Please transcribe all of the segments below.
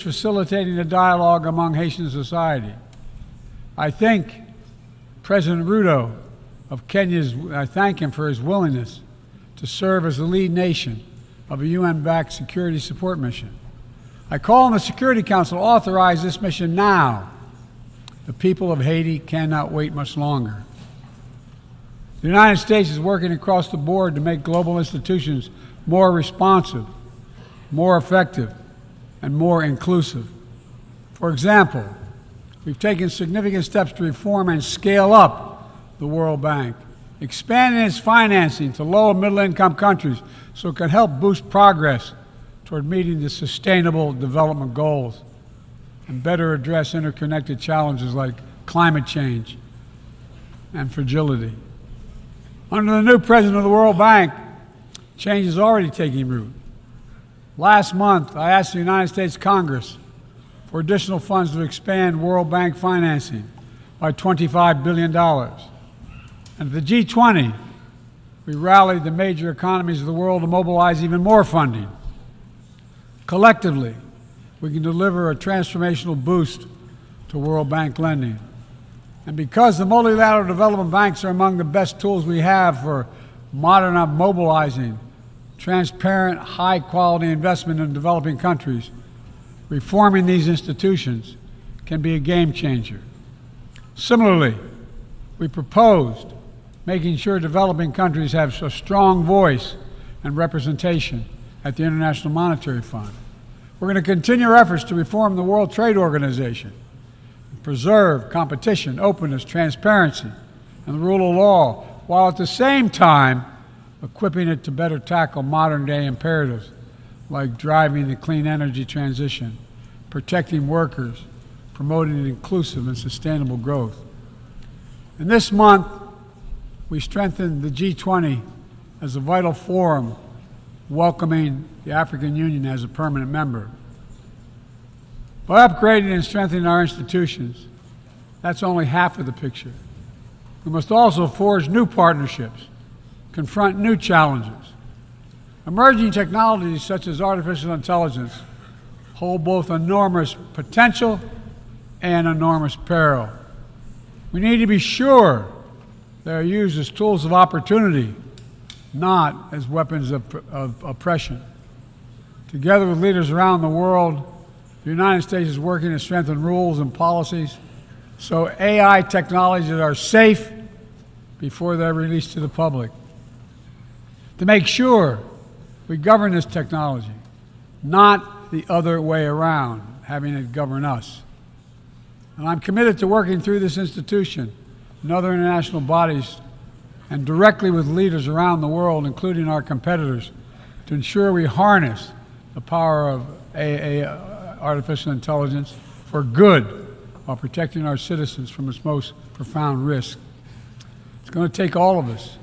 facilitating the dialogue among Haitian society. I thank President Ruto of Kenya. I thank him for his willingness to serve as the lead nation of a UN-backed security support mission. I call on the Security Council to authorize this mission now. The people of Haiti cannot wait much longer. The United States is working across the board to make global institutions more responsive, more effective, and more inclusive. For example, we've taken significant steps to reform and scale up the World Bank, expanding its financing to low and middle-income countries so it can help boost progress toward meeting the Sustainable Development Goals and better address interconnected challenges like climate change and fragility. Under the new president of the World Bank, change is already taking root. Last month, I asked the United States Congress for additional funds to expand World Bank financing by $25 billion. And at the G20, we rallied the major economies of the world to mobilize even more funding. Collectively, we can deliver a transformational boost to World Bank lending. And because the multilateral development banks are among the best tools we have for mobilizing transparent, high-quality investment in developing countries, reforming these institutions can be a game changer. Similarly, we proposed making sure developing countries have a strong voice and representation at the International Monetary Fund. We're going to continue our efforts to reform the World Trade Organization, preserve competition, openness, transparency, and the rule of law, while at the same time equipping it to better tackle modern-day imperatives like driving the clean energy transition, protecting workers, promoting inclusive and sustainable growth. And this month, we strengthened the G20 as a vital forum, welcoming the African Union as a permanent member. By upgrading and strengthening our institutions, that's only half of the picture. We must also forge new partnerships, confront new challenges. Emerging technologies such as artificial intelligence hold both enormous potential and enormous peril. We need to be sure they are used as tools of opportunity, not as weapons of oppression. Together with leaders around the world, the United States is working to strengthen rules and policies so AI technologies are safe before they're released to the public. To make sure we govern this technology, not the other way around, having it govern us. And I'm committed to working through this institution and other international bodies and directly with leaders around the world, including our competitors, to ensure we harness the power of artificial intelligence for good while protecting our citizens from its most profound risk. It's going to take all of us.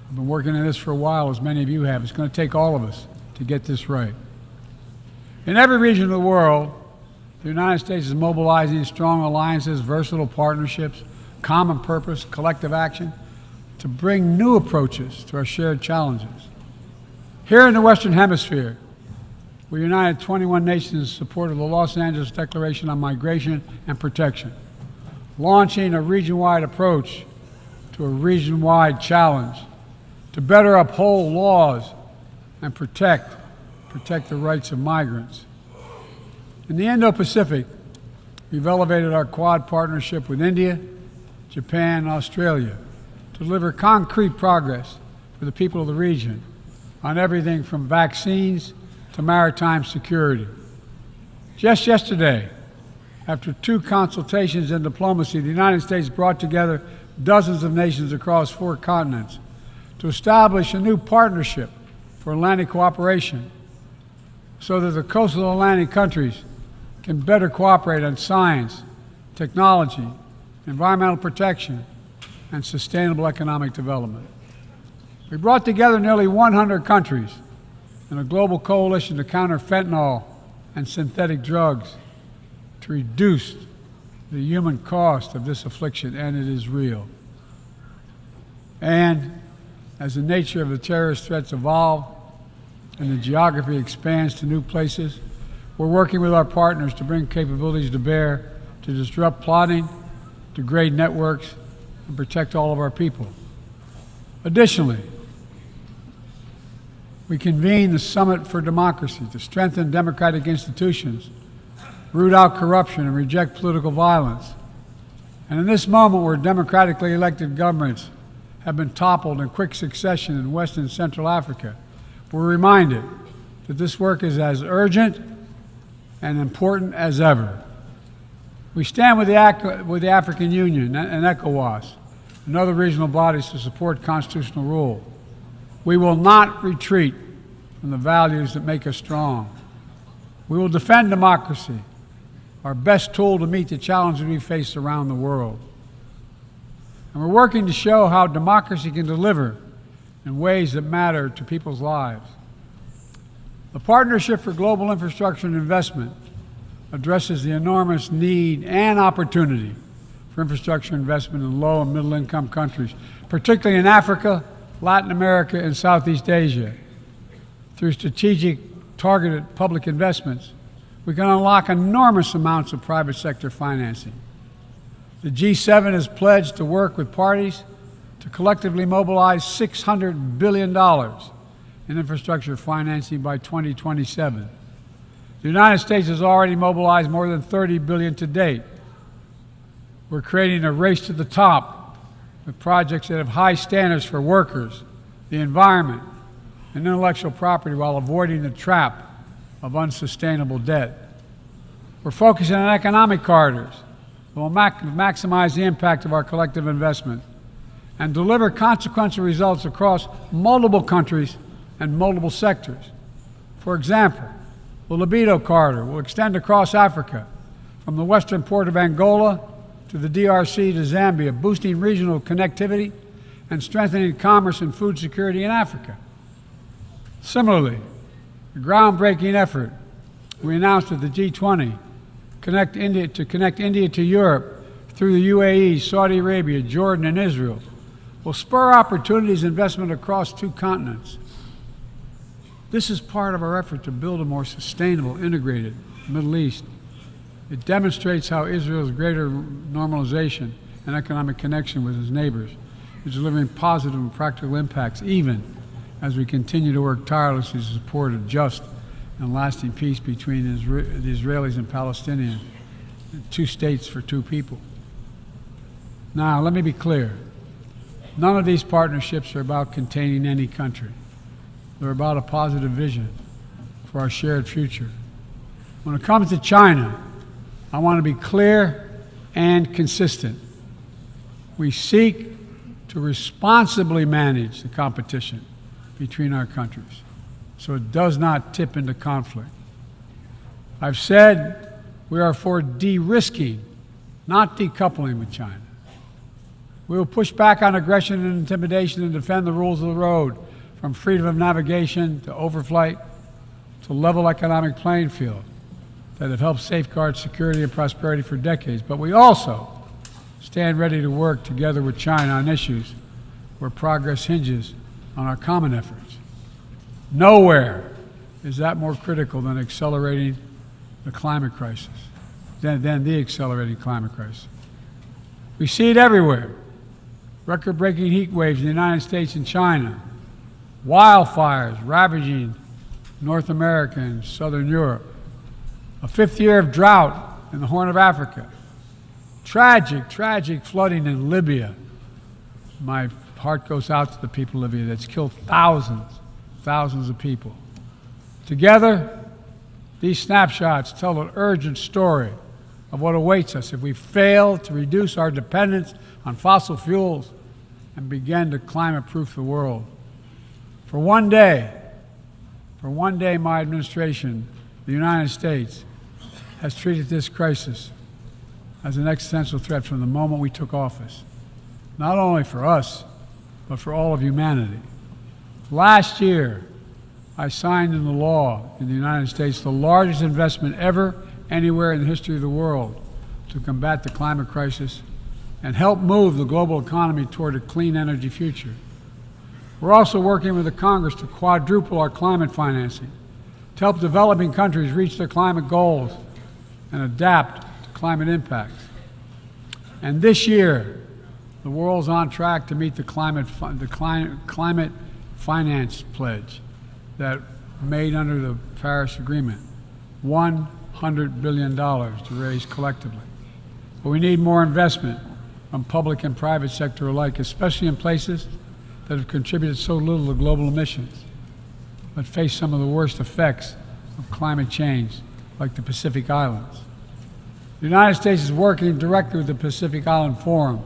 I've been working on this for a while, as many of you have. It's going to take all of us to get this right. In every region of the world, the United States is mobilizing strong alliances, versatile partnerships, common purpose, collective action to bring new approaches to our shared challenges. Here in the Western Hemisphere, we united 21 nations in support of the Los Angeles Declaration on Migration and Protection, launching a region-wide approach to a region-wide challenge to better uphold laws and protect the rights of migrants. In the Indo-Pacific, we've elevated our Quad partnership with India, Japan, and Australia to deliver concrete progress for the people of the region on everything from vaccines to maritime security. Just yesterday, after 2 consultations in diplomacy, the United States brought together dozens of nations across 4 continents to establish a new partnership for Atlantic cooperation so that the coastal Atlantic countries can better cooperate on science, technology, environmental protection, and sustainable economic development. We brought together nearly 100 countries in a global coalition to counter fentanyl and synthetic drugs to reduce the human cost of this affliction, and it is real. And as the nature of the terrorist threats evolve and the geography expands to new places, we're working with our partners to bring capabilities to bear to disrupt plotting, degrade networks, and protect all of our people. Additionally, we convene the Summit for Democracy to strengthen democratic institutions, root out corruption, and reject political violence. And in this moment where democratically elected governments have been toppled in quick succession in West and Central Africa, we're reminded that this work is as urgent and important as ever. We stand with the African Union and ECOWAS and other regional bodies to support constitutional rule. We will not retreat from the values that make us strong. We will defend democracy, our best tool to meet the challenges we face around the world. And we're working to show how democracy can deliver in ways that matter to people's lives. The Partnership for Global Infrastructure and Investment addresses the enormous need and opportunity for infrastructure investment in low and middle income countries, particularly in Africa, Latin America, and Southeast Asia. Through strategic, targeted public investments, we can unlock enormous amounts of private sector financing. The G7 has pledged to work with parties to collectively mobilize $600 billion in infrastructure financing by 2027. The United States has already mobilized more than $30 billion to date. We're creating a race to the top with projects that have high standards for workers, the environment, and intellectual property while avoiding the trap of unsustainable debt. We're focusing on economic corridors that will maximize the impact of our collective investment and deliver consequential results across multiple countries and multiple sectors. For example, the Lobito Corridor will extend across Africa from the western port of Angola to the DRC to Zambia, boosting regional connectivity and strengthening commerce and food security in Africa. Similarly, the groundbreaking effort we announced at the G20 to connect India to Europe through the UAE, Saudi Arabia, Jordan, and Israel will spur opportunities and investment across two continents. This is part of our effort to build a more sustainable, integrated Middle East. It demonstrates how Israel's greater normalization and economic connection with its neighbors is delivering positive and practical impacts, even as we continue to work tirelessly to support a just and lasting peace between the Israelis and Palestinians, two states for two people. Now, let me be clear. None of these partnerships are about containing any country. They're about a positive vision for our shared future. When it comes to China, I want to be clear and consistent. We seek to responsibly manage the competition between our countries so it does not tip into conflict. I've said we are for de-risking, not decoupling with China. We will push back on aggression and intimidation and defend the rules of the road, from freedom of navigation to overflight to level economic playing field that have helped safeguard security and prosperity for decades. But we also stand ready to work together with China on issues where progress hinges on our common efforts. Nowhere is that more critical than accelerating the climate crisis, than the accelerating climate crisis. We see it everywhere. Record-breaking heat waves in the United States and China, wildfires ravaging North America and Southern Europe, a fifth year of drought in the Horn of Africa, tragic flooding in Libya. My heart goes out to the people of Libya that's killed thousands of people. Together, these snapshots tell an urgent story of what awaits us if we fail to reduce our dependence on fossil fuels and begin to climate-proof the world. For one day, my administration, the United States, has treated this crisis as an existential threat from the moment we took office, not only for us, but for all of humanity. Last year, I signed into law in the United States the largest investment ever anywhere in the history of the world to combat the climate crisis and help move the global economy toward a clean energy future. We're also working with the Congress to quadruple our climate financing to help developing countries reach their climate goals and adapt to climate impacts. And this year, the world's on track to meet the climate finance pledge that made under the Paris Agreement, $100 billion to raise collectively. But we need more investment from public and private sector alike, especially in places that have contributed so little to global emissions, but face some of the worst effects of climate change, like the Pacific Islands. The United States is working directly with the Pacific Island Forum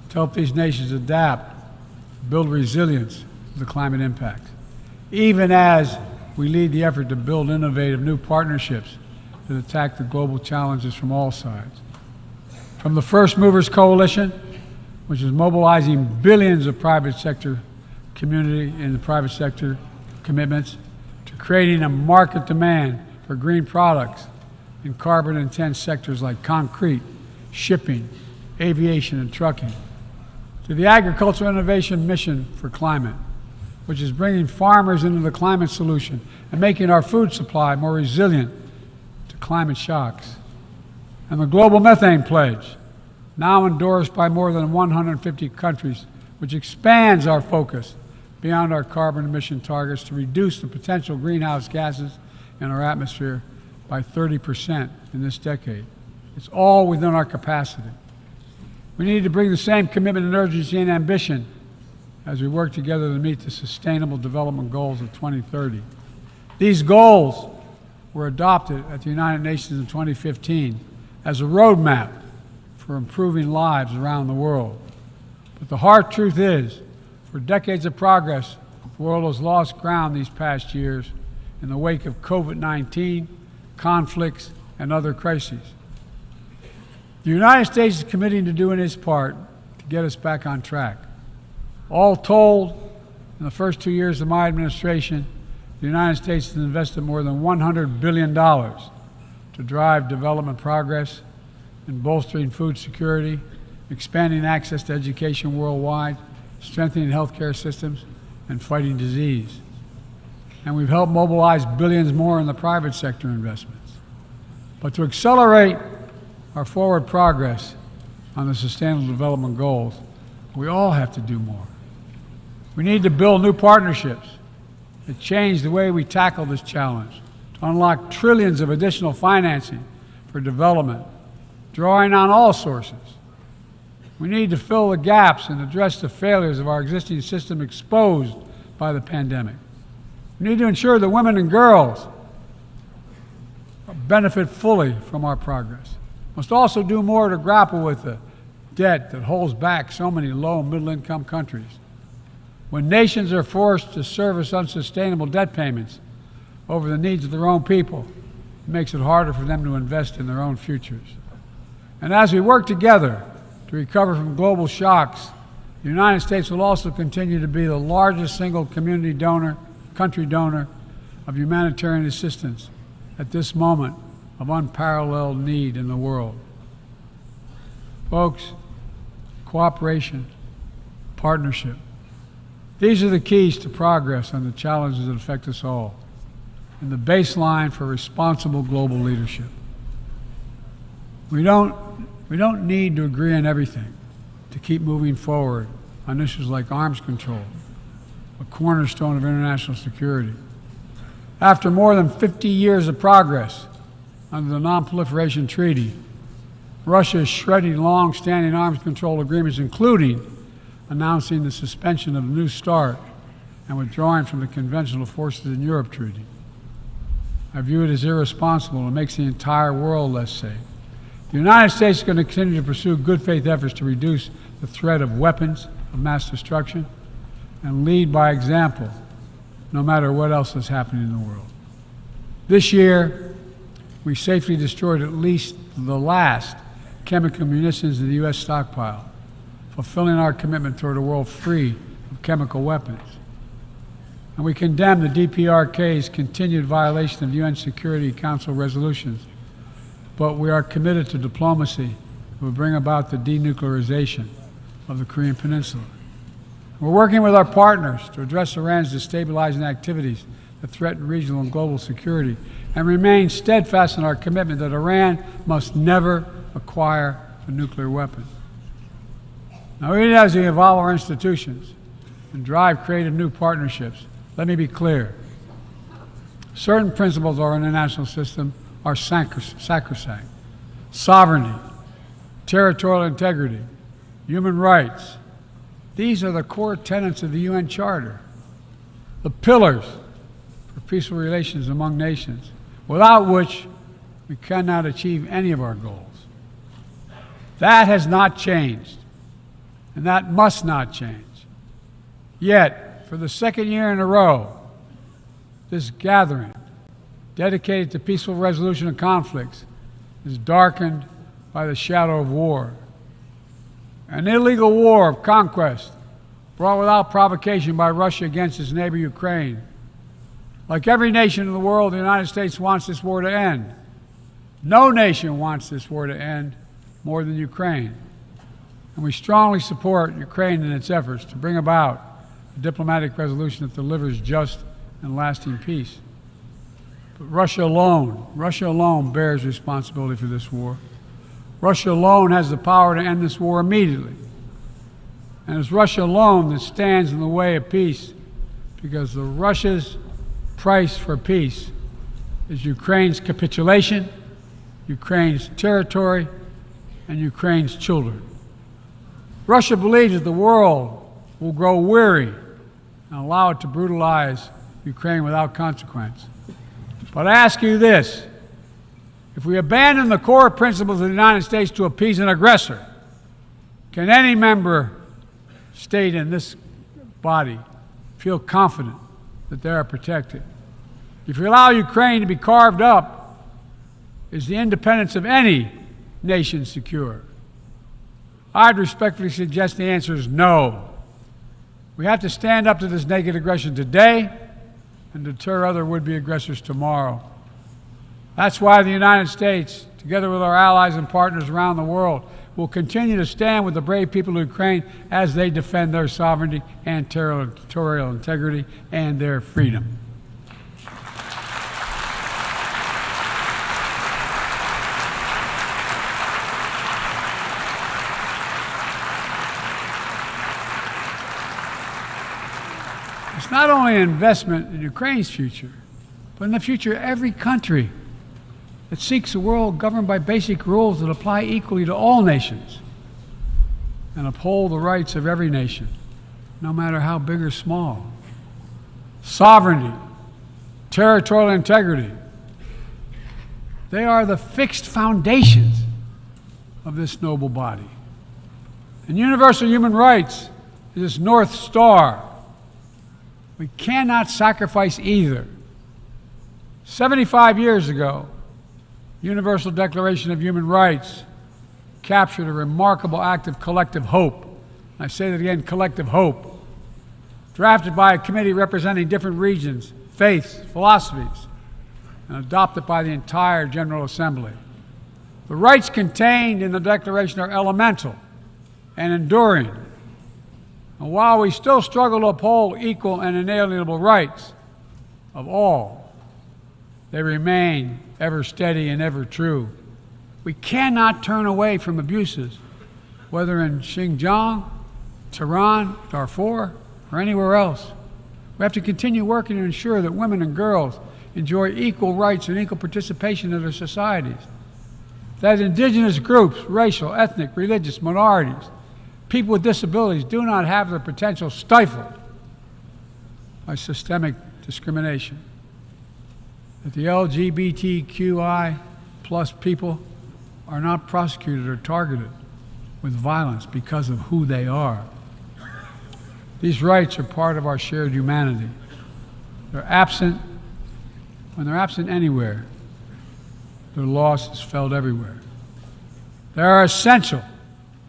to help these nations adapt, build resilience to the climate impacts, even as we lead the effort to build innovative new partnerships that attack the global challenges from all sides. From the First Movers Coalition, which is mobilizing billions of private sector community and the private sector commitments, to creating a market demand for green products in carbon-intense sectors like concrete, shipping, aviation, and trucking, to the Agricultural Innovation Mission for Climate, which is bringing farmers into the climate solution and making our food supply more resilient to climate shocks, and the Global Methane Pledge, now endorsed by more than 150 countries, which expands our focus beyond our carbon emission targets to reduce the potential greenhouse gases in our atmosphere by 30% in this decade. It's all within our capacity. We need to bring the same commitment and urgency and ambition as we work together to meet the Sustainable Development Goals of 2030. These goals were adopted at the United Nations in 2015 as a roadmap for improving lives around the world. But the hard truth is, for decades of progress, the world has lost ground these past years in the wake of COVID-19, conflicts, and other crises. The United States is committing to doing its part to get us back on track. All told, in the first 2 years of my administration, the United States has invested more than $100 billion to drive development progress in bolstering food security, expanding access to education worldwide, strengthening healthcare systems, and fighting disease. And we've helped mobilize billions more in the private sector investments. But to accelerate our forward progress on the Sustainable Development Goals, we all have to do more. We need to build new partnerships that change the way we tackle this challenge, to unlock trillions of additional financing for development, drawing on all sources. We need to fill the gaps and address the failures of our existing system exposed by the pandemic. We need to ensure that women and girls benefit fully from our progress. We must also do more to grapple with the debt that holds back so many low and middle-income countries. When nations are forced to service unsustainable debt payments over the needs of their own people, it makes it harder for them to invest in their own futures. And as we work together to recover from global shocks, the United States will also continue to be the largest single country donor of humanitarian assistance at this moment of unparalleled need in the world. Folks, cooperation, partnership, these are the keys to progress on the challenges that affect us all, and the baseline for responsible global leadership. We don't need to agree on everything to keep moving forward on issues like arms control, a cornerstone of international security. After more than 50 years of progress under the Non-Proliferation Treaty, Russia is shredding long-standing arms control agreements, including announcing the suspension of the New START and withdrawing from the Conventional Forces in Europe Treaty. I view it as irresponsible and makes the entire world less safe. The United States is going to continue to pursue good faith efforts to reduce the threat of weapons of mass destruction and lead by example, no matter what else is happening in the world. This year, we safely destroyed at least the last chemical munitions in the U.S. stockpile, fulfilling our commitment toward a world free of chemical weapons. And we condemn the DPRK's continued violation of UN Security Council resolutions, but we are committed to diplomacy that will bring about the denuclearization of the Korean Peninsula. We're working with our partners to address Iran's destabilizing activities that threaten regional and global security, and remain steadfast in our commitment that Iran must never acquire a nuclear weapon. Now, even as we evolve our institutions and drive creative new partnerships, let me be clear. Certain principles of our international system are sacrosanct. Sovereignty, territorial integrity, human rights. These are the core tenets of the UN Charter, the pillars for peaceful relations among nations, without which we cannot achieve any of our goals. That has not changed, and that must not change. Yet, for the second year in a row, this gathering, dedicated to peaceful resolution of conflicts, is darkened by the shadow of war. An illegal war of conquest brought without provocation by Russia against its neighbor Ukraine. Like every nation in the world, the United States wants this war to end. No nation wants this war to end more than Ukraine. And we strongly support Ukraine in its efforts to bring about a diplomatic resolution that delivers just and lasting peace. But Russia alone bears responsibility for this war. Russia alone has the power to end this war immediately. And it's Russia alone that stands in the way of peace, because Russia's price for peace is Ukraine's capitulation, Ukraine's territory, and Ukraine's children. Russia believes that the world will grow weary and allow it to brutalize Ukraine without consequence. But I ask you this: if we abandon the core principles of the United States to appease an aggressor, can any member state in this body feel confident that they are protected? If we allow Ukraine to be carved up, is the independence of any nation secure? I'd respectfully suggest the answer is no. We have to stand up to this naked aggression today and deter other would-be aggressors tomorrow. That's why the United States, together with our allies and partners around the world, will continue to stand with the brave people of Ukraine as they defend their sovereignty and territorial integrity and their freedom. It's not only an investment in Ukraine's future, but in the future of every country that seeks a world governed by basic rules that apply equally to all nations and uphold the rights of every nation, no matter how big or small. Sovereignty, territorial integrity, they are the fixed foundations of this noble body. And universal human rights is its North Star. We cannot sacrifice either. 75 years ago, Universal Declaration of Human Rights captured a remarkable act of collective hope. I say that again, collective hope. Drafted by a committee representing different regions, faiths, philosophies, and adopted by the entire General Assembly. The rights contained in the Declaration are elemental and enduring. And while we still struggle to uphold equal and inalienable rights of all, they remain ever steady and ever true. We cannot turn away from abuses, whether in Xinjiang, Tehran, Darfur, or anywhere else. We have to continue working to ensure that women and girls enjoy equal rights and equal participation in their societies, that indigenous groups, racial, ethnic, religious minorities, people with disabilities do not have their potential stifled by systemic discrimination, that the LGBTQI plus people are not prosecuted or targeted with violence because of who they are. These rights are part of our shared humanity. They're absent. When they're absent anywhere, their loss is felt everywhere. They are essential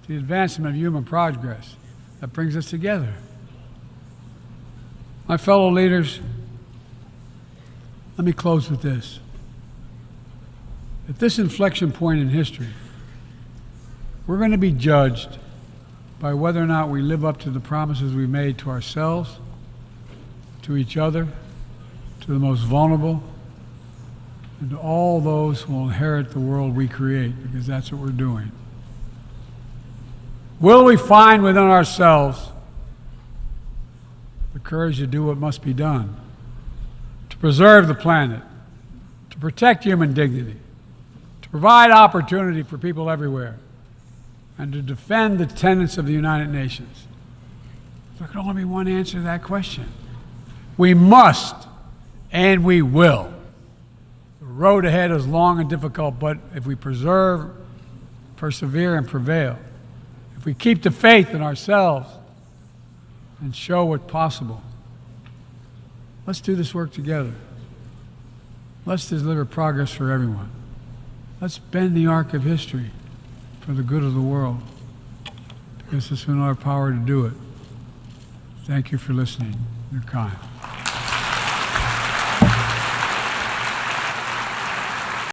to the advancement of human progress that brings us together. My fellow leaders, let me close with this. At this inflection point in history, we're going to be judged by whether or not we live up to the promises we made to ourselves, to each other, to the most vulnerable, and to all those who will inherit the world we create, because that's what we're doing. Will we find within ourselves the courage to do what must be done, to preserve the planet, to protect human dignity, to provide opportunity for people everywhere, and to defend the tenets of the United Nations? There can only be one answer to that question. We must, and we will. The road ahead is long and difficult, but if we persevere and prevail, if we keep the faith in ourselves and show what's possible, let's do this work together. Let's deliver progress for everyone. Let's bend the arc of history for the good of the world, because it's in our power to do it. Thank you for listening. You're kind.